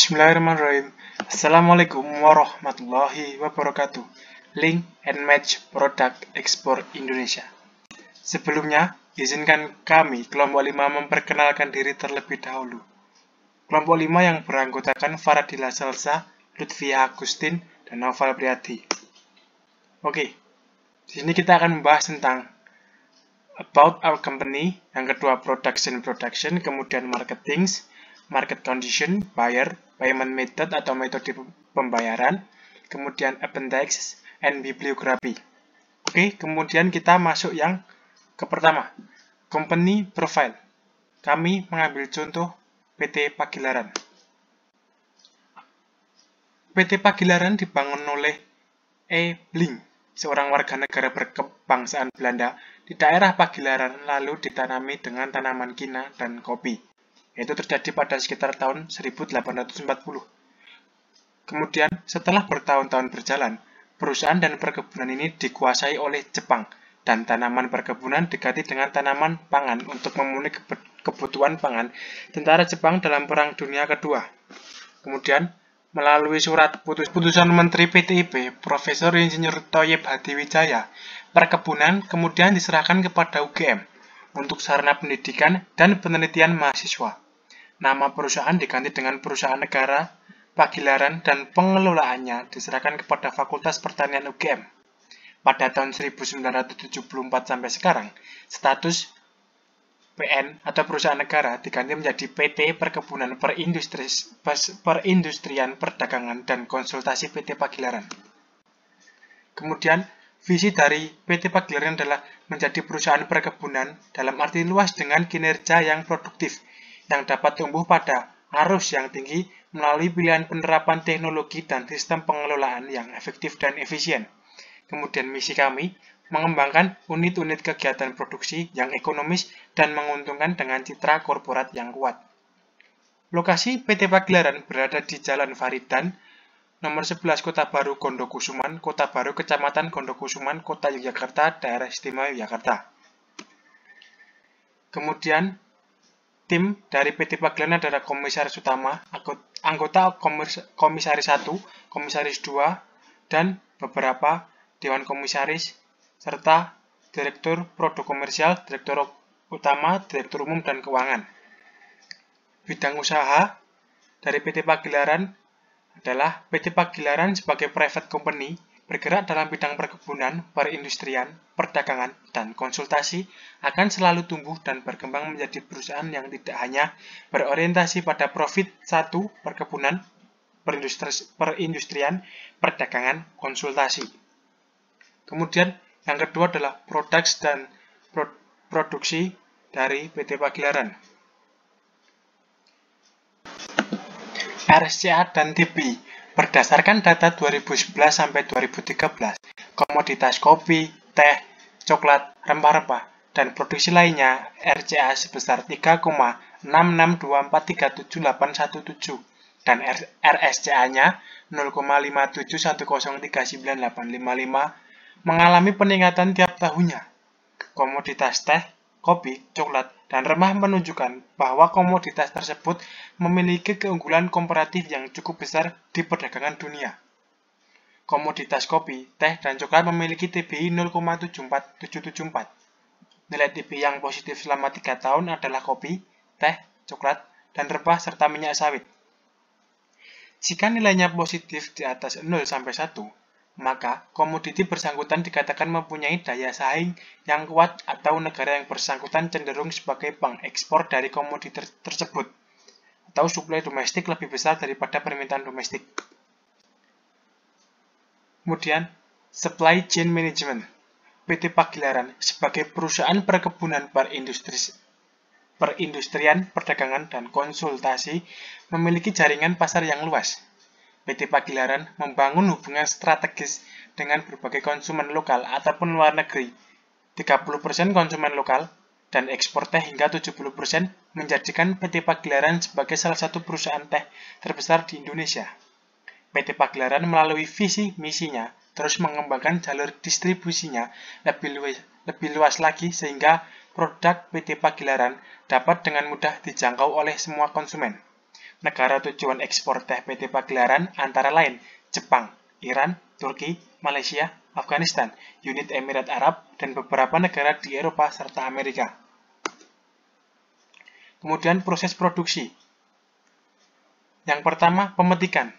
Bismillahirrahmanirrahim. Assalamualaikum warahmatullahi wabarakatuh. Link and Match Product Ekspor Indonesia. Sebelumnya, izinkan kami kelompok 5 memperkenalkan diri terlebih dahulu. Kelompok 5 yang beranggotakan Faradila Salsa, Lutfia Agustin, dan Naufal Priadi. Oke, di sini kita akan membahas tentang about our company, yang kedua production, kemudian market condition, buyer, payment method atau metode pembayaran, kemudian appendix, and bibliography. Oke, kemudian kita masuk yang ke pertama, company profile. Kami mengambil contoh PT Pagilaran. PT Pagilaran dibangun oleh E. Bling, seorang warga negara berkebangsaan Belanda di daerah Pagilaran, lalu ditanami dengan tanaman kina dan kopi. Itu terjadi pada sekitar tahun 1840. Kemudian, setelah bertahun-tahun berjalan, perusahaan dan perkebunan ini dikuasai oleh Jepang, dan tanaman perkebunan diganti dengan tanaman pangan untuk memenuhi kebutuhan pangan tentara Jepang dalam Perang Dunia Kedua. Kemudian, melalui surat putusan Menteri PTIB, Profesor Insinyur Thoyib Hadiwijaya, perkebunan kemudian diserahkan kepada UGM untuk sarana pendidikan dan penelitian mahasiswa. Nama perusahaan diganti dengan Perusahaan Negara Pagilaran dan pengelolaannya diserahkan kepada Fakultas Pertanian UGM. Pada tahun 1974 sampai sekarang, status PN atau Perusahaan Negara diganti menjadi PT Perkebunan Perindustrian Perdagangan dan Konsultasi PT Pagilaran. Kemudian, visi dari PT Pagilaran adalah menjadi perusahaan perkebunan dalam arti luas dengan kinerja yang produktif, yang dapat tumbuh pada arus yang tinggi melalui pilihan penerapan teknologi dan sistem pengelolaan yang efektif dan efisien. Kemudian misi kami, mengembangkan unit-unit kegiatan produksi yang ekonomis dan menguntungkan dengan citra korporat yang kuat. Lokasi PT Pagilaran berada di Jalan Faridan, nomor 11 Kota Baru Gondokusuman, Kota Baru Kecamatan Gondokusuman, Kota Yogyakarta, Daerah Istimewa Yogyakarta. Kemudian, tim dari PT Pagilaran adalah Komisaris Utama, anggota Komisaris 1, Komisaris 2, dan beberapa Dewan Komisaris, serta Direktur Produk Komersial, Direktur Utama, Direktur Umum, dan Keuangan. Bidang usaha dari PT Pagilaran adalah PT Pagilaran sebagai private company, bergerak dalam bidang perkebunan, perindustrian, perdagangan, dan konsultasi, akan selalu tumbuh dan berkembang menjadi perusahaan yang tidak hanya berorientasi pada profit satu, perkebunan, perindustrian, perdagangan, konsultasi. Kemudian, yang kedua adalah products dan produksi dari PT Pagilaran. RSCA dan TPI. Berdasarkan data 2011 sampai 2013, komoditas kopi, teh, coklat, rempah-rempah, dan produksi lainnya RCA sebesar 3,662437817 dan RSCA-nya 0,5710398555 mengalami peningkatan tiap tahunnya. Komoditas teh, kopi, coklat, dan rempah menunjukkan bahwa komoditas tersebut memiliki keunggulan komparatif yang cukup besar di perdagangan dunia. Komoditas kopi, teh, dan coklat memiliki TBI 0,74774. Nilai TBI yang positif selama 3 tahun adalah kopi, teh, coklat, dan rempah serta minyak sawit. Jika nilainya positif di atas 0 sampai 1, maka komoditi bersangkutan dikatakan mempunyai daya saing yang kuat atau negara yang bersangkutan cenderung sebagai pengekspor dari komoditi tersebut, atau suplai domestik lebih besar daripada permintaan domestik. Kemudian, supply chain management. PT Pagilaran sebagai perusahaan perkebunan perindustrian, perdagangan, dan konsultasi memiliki jaringan pasar yang luas. PT Pagilaran membangun hubungan strategis dengan berbagai konsumen lokal ataupun luar negeri. 30% konsumen lokal dan ekspor teh hingga 70% menjadikan PT Pagilaran sebagai salah satu perusahaan teh terbesar di Indonesia. PT Pagilaran melalui visi misinya terus mengembangkan jalur distribusinya lebih luas lagi sehingga produk PT Pagilaran dapat dengan mudah dijangkau oleh semua konsumen. Negara tujuan ekspor teh PT Pagelaran antara lain Jepang, Iran, Turki, Malaysia, Afghanistan, Uni Emirat Arab, dan beberapa negara di Eropa serta Amerika. Kemudian proses produksi. Yang pertama, pemetikan.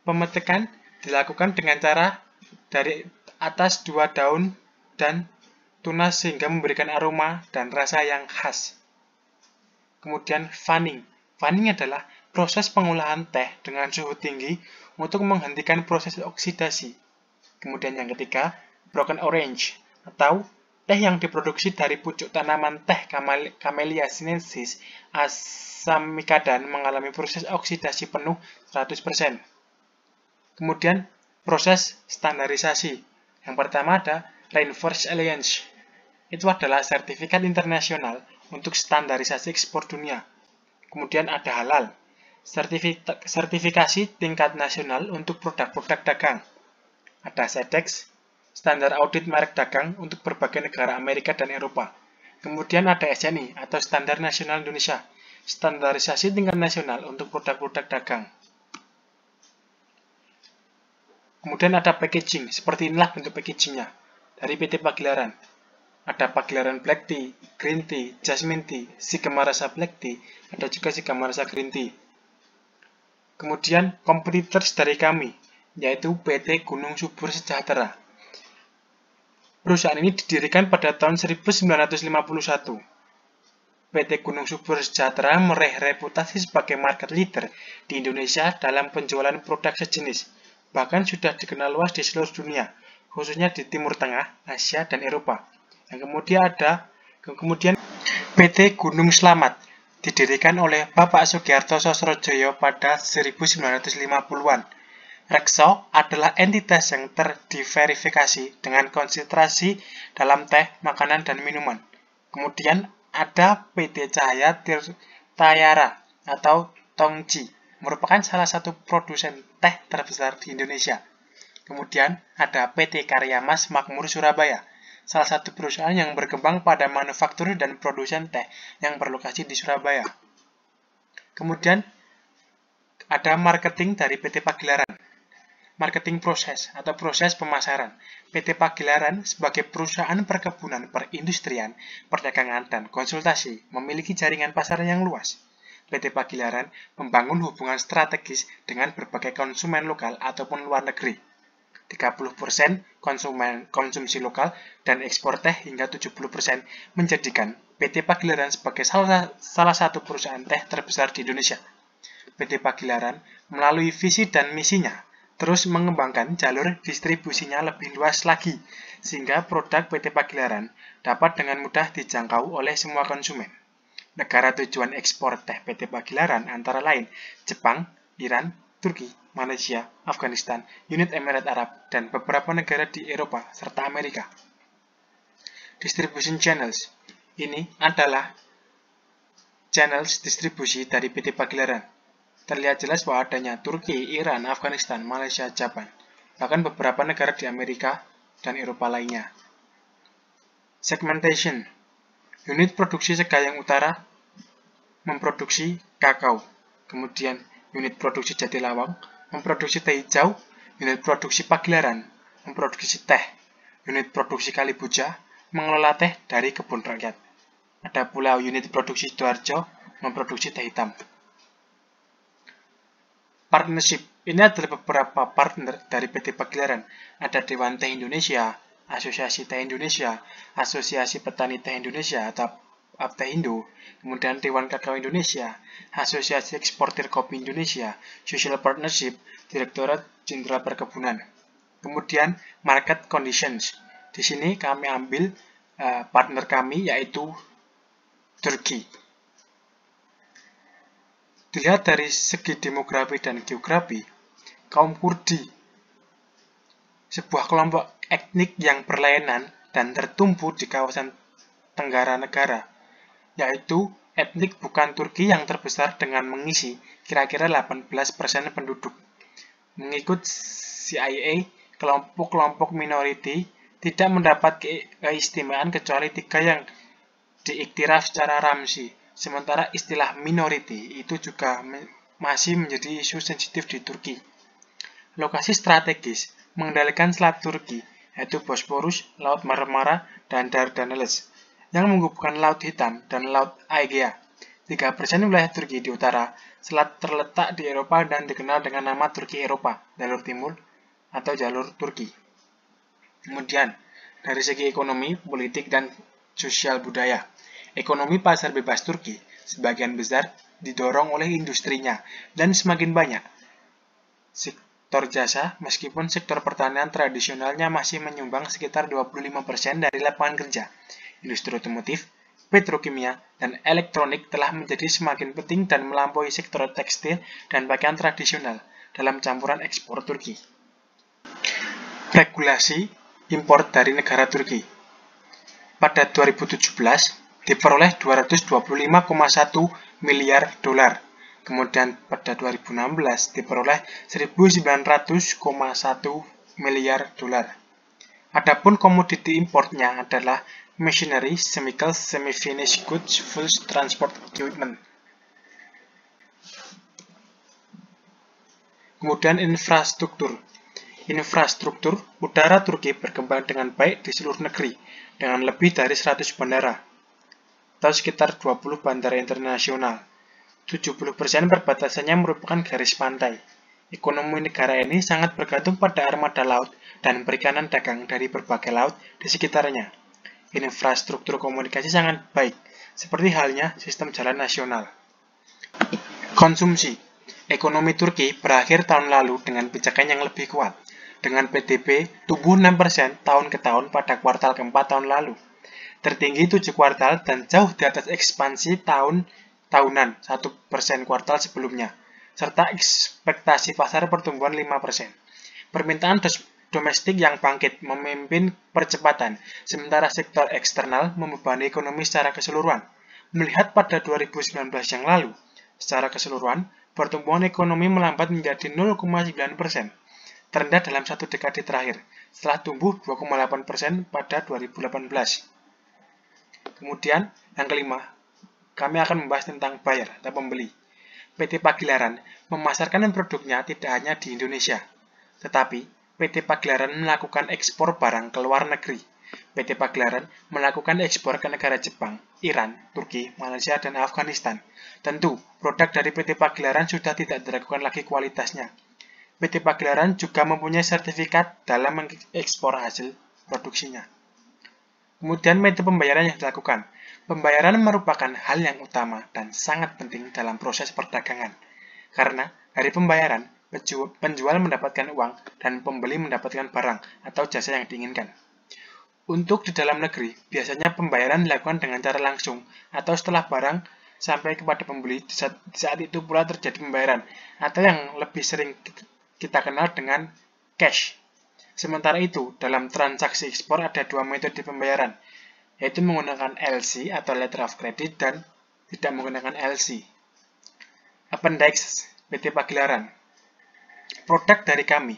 Pemetikan dilakukan dengan cara dari atas 2 daun dan tunas sehingga memberikan aroma dan rasa yang khas. Kemudian fanning. Fanning adalah proses pengolahan teh dengan suhu tinggi untuk menghentikan proses oksidasi. Kemudian yang ketiga, broken orange atau teh yang diproduksi dari pucuk tanaman teh Camellia sinensis asamicadan mengalami proses oksidasi penuh 100%. Kemudian proses standarisasi. Yang pertama ada Rainforest Alliance. Itu adalah sertifikat internasional untuk standarisasi ekspor dunia. Kemudian ada halal, sertifikasi tingkat nasional untuk produk-produk dagang. Ada SEDEX, standar audit merek dagang untuk berbagai negara Amerika dan Eropa. Kemudian ada SNI atau Standar Nasional Indonesia, standarisasi tingkat nasional untuk produk-produk dagang. Kemudian ada packaging, seperti inilah bentuk packagingnya dari PT Pagelaran. Ada Pagelaran Black Tea, Green Tea, Jasmine Tea, Sigma rasa Black Tea, ada juga Sigma rasa Green Tea. Kemudian competitors dari kami, yaitu PT Gunung Subur Sejahtera. Perusahaan ini didirikan pada tahun 1951. PT Gunung Subur Sejahtera meraih reputasi sebagai market leader di Indonesia dalam penjualan produk sejenis. Bahkan sudah dikenal luas di seluruh dunia, khususnya di Timur Tengah, Asia, dan Eropa. Yang kemudian PT Gunung Slamet didirikan oleh Bapak Sugiarto Sosrojoyo pada 1950-an. Rekso adalah entitas yang terdiverifikasi dengan konsentrasi dalam teh, makanan, dan minuman. Kemudian ada PT Cahaya Tirtayara atau Tongji, merupakan salah satu produsen teh terbesar di Indonesia. Kemudian ada PT Karya Mas Makmur Surabaya, salah satu perusahaan yang berkembang pada manufaktur dan produsen teh yang berlokasi di Surabaya. Kemudian ada marketing dari PT Pagelaran. Marketing proses atau proses pemasaran. PT Pagelaran sebagai perusahaan perkebunan, perindustrian, perdagangan, dan konsultasi memiliki jaringan pasar yang luas. PT Pagelaran membangun hubungan strategis dengan berbagai konsumen lokal ataupun luar negeri. 30% konsumsi lokal dan ekspor teh hingga 70% menjadikan PT Pagelaran sebagai salah satu perusahaan teh terbesar di Indonesia. PT Pagelaran melalui visi dan misinya terus mengembangkan jalur distribusinya lebih luas lagi, sehingga produk PT Pagelaran dapat dengan mudah dijangkau oleh semua konsumen. Negara tujuan ekspor teh PT Pagelaran antara lain Jepang, Iran, Turki, Malaysia, Afghanistan, Uni Emirat Arab, dan beberapa negara di Eropa serta Amerika. Distribution channels. Ini adalah channels distribusi dari PT Pagelaran. Terlihat jelas bahwa adanya Turki, Iran, Afghanistan, Malaysia, Jepang, bahkan beberapa negara di Amerika dan Eropa lainnya. Segmentation. Unit produksi Segayang Utara memproduksi kakao. Kemudian unit produksi Jatilawang memproduksi teh hijau. Unit produksi Pagelaran memproduksi teh. Unit produksi Kalibuja mengelola teh dari kebun rakyat. Ada pula unit produksi Sidoarjo memproduksi teh hitam. Partnership. Ini adalah beberapa partner dari PT Pagelaran. Ada Dewan Teh Indonesia, Asosiasi Teh Indonesia, Asosiasi Petani Teh Indonesia atau APTEindo, kemudian Dewan Kakao Indonesia, Asosiasi Eksportir Kopi Indonesia, Social Partnership, Direktorat Jenderal Perkebunan. Kemudian Market Conditions. Di sini kami ambil partner kami yaitu Turki. Dilihat dari segi demografi dan geografi, kaum Kurdi, sebuah kelompok etnik yang berlainan dan tertumpu di kawasan Tenggara Negara, yaitu etnik bukan Turki yang terbesar dengan mengisi kira-kira 18% penduduk. Mengikut CIA, kelompok-kelompok minoriti tidak mendapat keistimewaan kecuali 3 yang diiktiraf secara ramsi. Sementara istilah minority itu juga masih menjadi isu sensitif di Turki. Lokasi strategis mengendalikan Selat Turki, yaitu Bosporus, Laut Marmara, dan Dardanelles, yang menghubungkan Laut Hitam dan Laut Aegea. 3% wilayah Turki di utara selat terletak di Eropa dan dikenal dengan nama Turki Eropa, jalur timur atau jalur Turki. Kemudian, dari segi ekonomi, politik, dan sosial budaya, ekonomi pasar bebas Turki sebagian besar didorong oleh industrinya dan semakin banyak sektor jasa, meskipun sektor pertanian tradisionalnya masih menyumbang sekitar 25% dari lapangan kerja. Industri otomotif, petrokimia, dan elektronik telah menjadi semakin penting dan melampaui sektor tekstil dan pakaian tradisional dalam campuran ekspor Turki. Regulasi impor dari negara Turki. Pada 2017 diperoleh 225,1 miliar dolar. Kemudian pada 2016 diperoleh 1.900,1 miliar dolar. Adapun komoditi importnya adalah machinery, chemicals, semi-finished goods, foods, transport equipment. Kemudian infrastruktur. Infrastruktur udara Turki berkembang dengan baik di seluruh negeri, dengan lebih dari 100 bandara, atau sekitar 20 bandara internasional. 70% perbatasannya merupakan garis pantai. Ekonomi negara ini sangat bergantung pada armada laut dan perikanan dagang dari berbagai laut di sekitarnya. Infrastruktur komunikasi sangat baik, seperti halnya sistem jalan nasional. Konsumsi. Ekonomi Turki berakhir tahun lalu dengan pijakan yang lebih kuat, dengan PDB tumbuh 6% tahun ke tahun pada kuartal keempat tahun lalu, tertinggi 7 kuartal dan jauh di atas ekspansi tahunan 1% kuartal sebelumnya, serta ekspektasi pasar pertumbuhan 5%. Permintaan domestik yang bangkit memimpin percepatan, sementara sektor eksternal membebani ekonomi secara keseluruhan. Melihat pada 2019 yang lalu, secara keseluruhan, pertumbuhan ekonomi melambat menjadi 0,9%, terendah dalam satu dekade terakhir, setelah tumbuh 2,8% pada 2018. Kemudian, yang kelima, kami akan membahas tentang buyer atau pembeli. PT Pagelaran memasarkan produknya tidak hanya di Indonesia, tetapi PT Pagelaran melakukan ekspor barang ke luar negeri. PT Pagelaran melakukan ekspor ke negara Jepang, Iran, Turki, Malaysia, dan Afghanistan. Tentu, produk dari PT Pagelaran sudah tidak diragukan lagi kualitasnya. PT Pagelaran juga mempunyai sertifikat dalam mengekspor hasil produksinya. Kemudian metode pembayaran yang dilakukan. Pembayaran merupakan hal yang utama dan sangat penting dalam proses perdagangan. Karena dari pembayaran, penjual mendapatkan uang dan pembeli mendapatkan barang atau jasa yang diinginkan. Untuk di dalam negeri, biasanya pembayaran dilakukan dengan cara langsung atau setelah barang sampai kepada pembeli, saat itu pula terjadi pembayaran, atau yang lebih sering kita kenal dengan cash. Sementara itu, dalam transaksi ekspor ada dua metode pembayaran, yaitu menggunakan LC atau Letter of Credit dan tidak menggunakan LC. Appendix PT Pagelaran. Produk dari kami.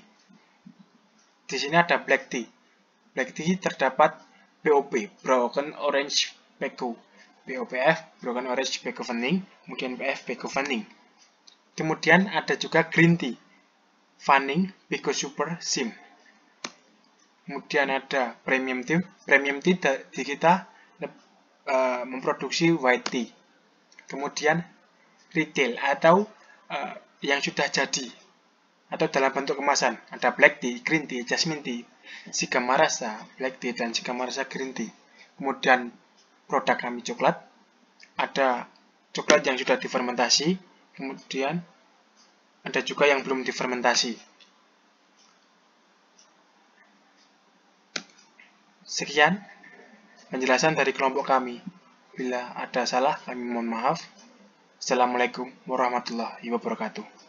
Di sini ada Black Tea. Black Tea terdapat BOP, Broken Orange Pekoe, BOPF, Broken Orange Pekoe Fanning, kemudian PF Pekoe Fanning. Kemudian ada juga Green Tea, Fanning Pekoe Super Sim. Kemudian ada Premium Tea. Premium Tea di kita memproduksi White Tea. Kemudian Retail atau yang sudah jadi atau dalam bentuk kemasan. Ada Black Tea, Green Tea, Jasmine Tea, Shigamarasa Black Tea, dan Shigamarasa Green Tea. Kemudian produk kami coklat. Ada coklat yang sudah difermentasi. Kemudian ada juga yang belum difermentasi. Sekian penjelasan dari kelompok kami. Bila ada salah, kami mohon maaf. Assalamualaikum warahmatullahi wabarakatuh.